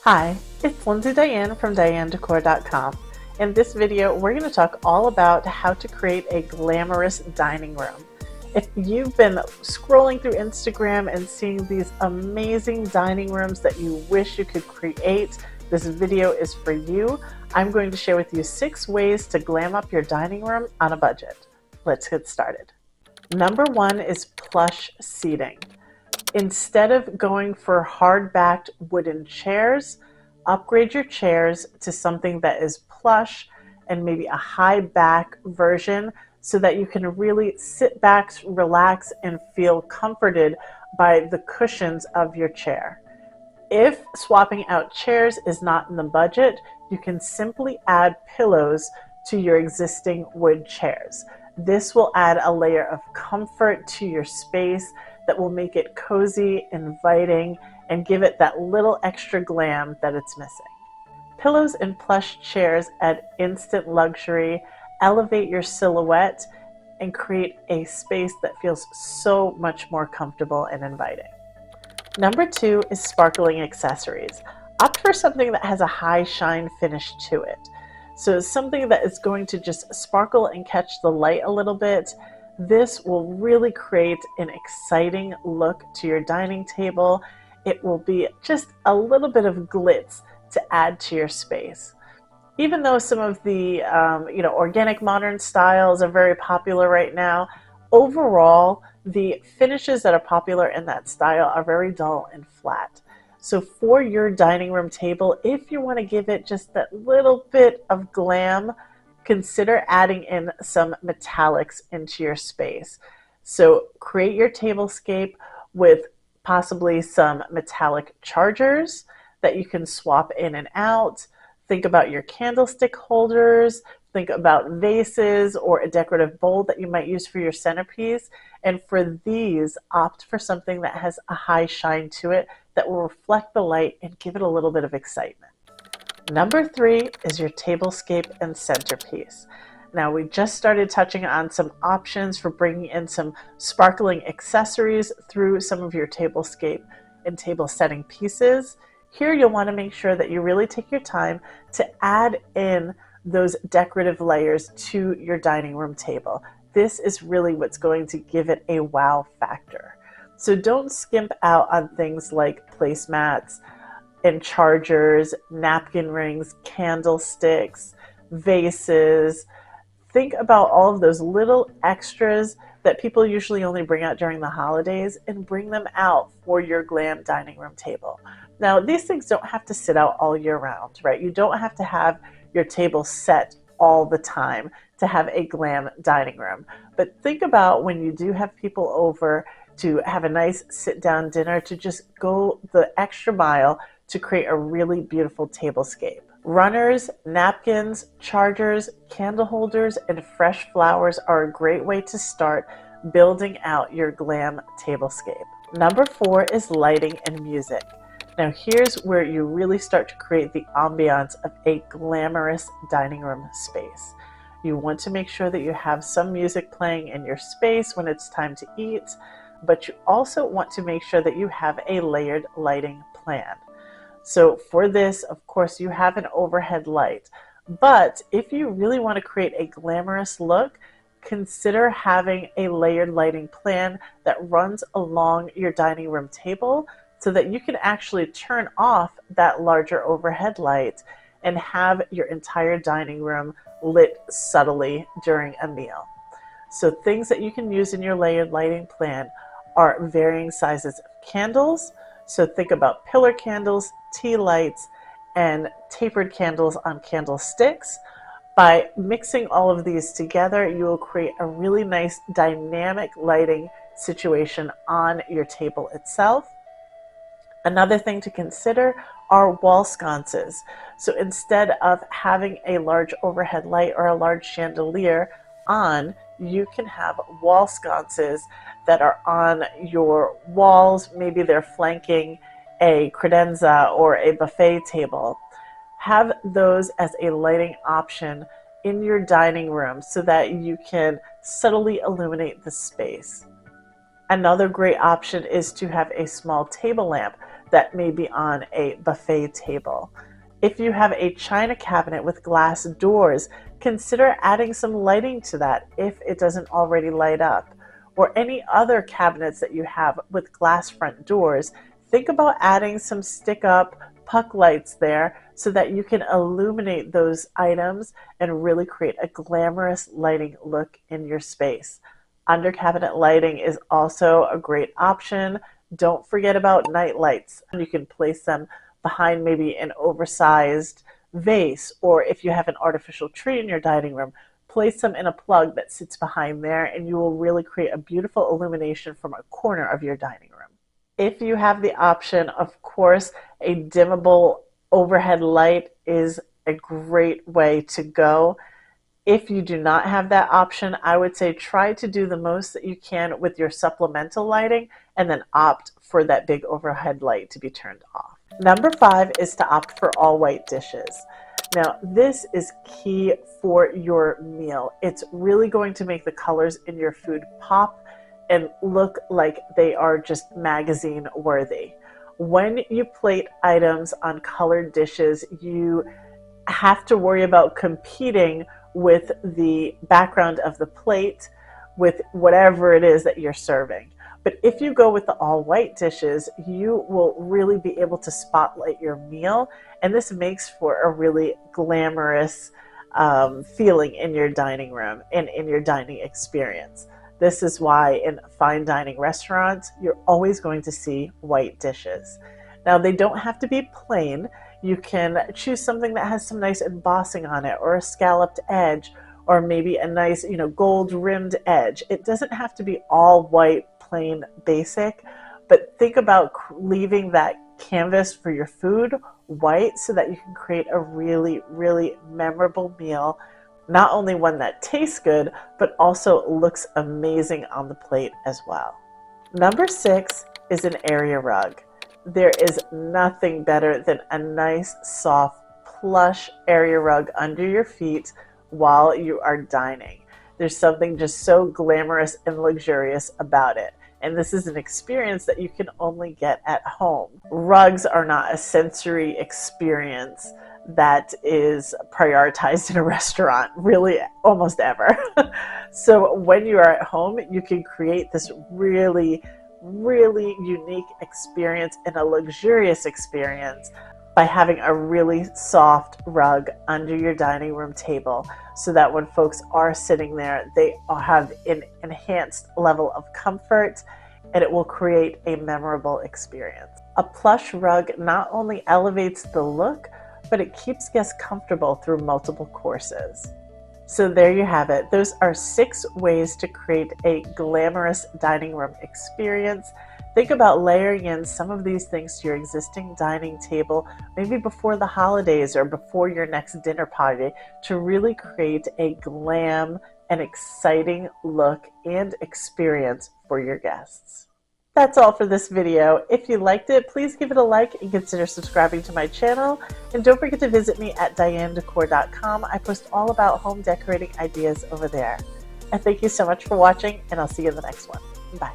Hi, it's Lindsay Diane from DianeDecor.com. In this video, we're going to talk all about how to create a glamorous dining room. If you've been scrolling through Instagram and seeing these amazing dining rooms that you wish you could create, this video is for you. I'm going to share with you 6 ways to glam up your dining room on a budget. Let's get started. Number 1 is plush seating. Instead of going for hard-backed wooden chairs, upgrade your chairs to something that is plush and maybe a high back version so that you can really sit back, relax, and feel comforted by the cushions of your chair. If swapping out chairs is not in the budget, you can simply add pillows to your existing wood chairs. This will add a layer of comfort to your space that will make it cozy, inviting, and give it that little extra glam that it's missing. Pillows and plush chairs add instant luxury, elevate your silhouette, and create a space that feels so much more comfortable and inviting. Number 2 is sparkling accessories. Opt for something that has a high shine finish to it. So something that is going to just sparkle and catch the light a little bit. This will really create an exciting look to your dining table. It will be just a little bit of glitz to add to your space. Even though some of the organic modern styles are very popular right now, overall the finishes that are popular in that style are very dull and flat. So for your dining room table, if you want to give it just that little bit of glam, consider adding in some metallics into your space. So create your tablescape with possibly some metallic chargers that you can swap in and out. Think about your candlestick holders. Think about vases or a decorative bowl that you might use for your centerpiece. And for these, opt for something that has a high shine to it that will reflect the light and give it a little bit of excitement. Number 3 is your tablescape and centerpiece. Now we just started touching on some options for bringing in some sparkling accessories through some of your tablescape and table setting pieces. Here you'll want to make sure that you really take your time to add in those decorative layers to your dining room table. This is really what's going to give it a wow factor. So don't skimp out on things like placemats and chargers, napkin rings, candlesticks, vases. Think about all of those little extras that people usually only bring out during the holidays and bring them out for your glam dining room table. Now, these things don't have to sit out all year round, right? You don't have to have your table set all the time to have a glam dining room. But think about when you do have people over to have a nice sit-down dinner, to just go the extra mile to create a really beautiful tablescape. Runners, napkins, chargers, candle holders, and fresh flowers are a great way to start building out your glam tablescape. Number 4 is lighting and music. Now here's where you really start to create the ambiance of a glamorous dining room space. You want to make sure that you have some music playing in your space when it's time to eat, but you also want to make sure that you have a layered lighting plan. So for this, of course, you have an overhead light, but if you really want to create a glamorous look, consider having a layered lighting plan that runs along your dining room table so that you can actually turn off that larger overhead light and have your entire dining room lit subtly during a meal. So things that you can use in your layered lighting plan are varying sizes of candles. So think about pillar candles, tea lights, and tapered candles on candlesticks. By mixing all of these together, you will create a really nice dynamic lighting situation on your table itself. Another thing to consider are wall sconces. So instead of having a large overhead light or a large chandelier on, you can have wall sconces that are on your walls. Maybe they're flanking a credenza or a buffet table. Have those as a lighting option in your dining room so that you can subtly illuminate the space. Another great option is to have a small table lamp that may be on a buffet table. If you have a china cabinet with glass doors, consider adding some lighting to that if it doesn't already light up. Or any other cabinets that you have with glass front doors, think about adding some stick-up puck lights there so that you can illuminate those items and really create a glamorous lighting look in your space. Under cabinet lighting is also a great option. Don't forget about night lights. You can place them behind maybe an oversized vase, or if you have an artificial tree in your dining room, place them in a plug that sits behind there and you will really create a beautiful illumination from a corner of your dining room. If you have the option, of course, a dimmable overhead light is a great way to go. If you do not have that option, I would say try to do the most that you can with your supplemental lighting and then opt for that big overhead light to be turned off. Number 5 is to opt for all white dishes. Now, this is key for your meal. It's really going to make the colors in your food pop and look like they are just magazine worthy. When you plate items on colored dishes, you have to worry about competing with the background of the plate with whatever it is that you're serving. But if you go with the all white dishes, you will really be able to spotlight your meal, and this makes for a really glamorous feeling in your dining room and in your dining experience. This is why in fine dining restaurants, you're always going to see white dishes. Now, they don't have to be plain. You can choose something that has some nice embossing on it, or a scalloped edge, or maybe a nice, gold rimmed edge. It doesn't have to be all white, plain, basic, but think about leaving that canvas for your food white so that you can create a really, really memorable meal. Not only one that tastes good, but also looks amazing on the plate as well. Number 6 is an area rug. There is nothing better than a nice, soft, plush area rug under your feet while you are dining. There's something just so glamorous and luxurious about it. And this is an experience that you can only get at home. Rugs are not a sensory experience that is prioritized in a restaurant, really almost ever. So when you are at home, you can create this really, really unique experience and a luxurious experience by having a really soft rug under your dining room table, so that when folks are sitting there, they have an enhanced level of comfort, and it will create a memorable experience. A plush rug not only elevates the look, but it keeps guests comfortable through multiple courses. So there you have it. Those are 6 ways to create a glamorous dining room experience. Think about layering in some of these things to your existing dining table, maybe before the holidays or before your next dinner party, to really create a glam and exciting look and experience for your guests. That's all for this video. If you liked it, please give it a like and consider subscribing to my channel. And don't forget to visit me at DianeDecor.com. I post all about home decorating ideas over there. And thank you so much for watching, and I'll see you in the next one. Bye.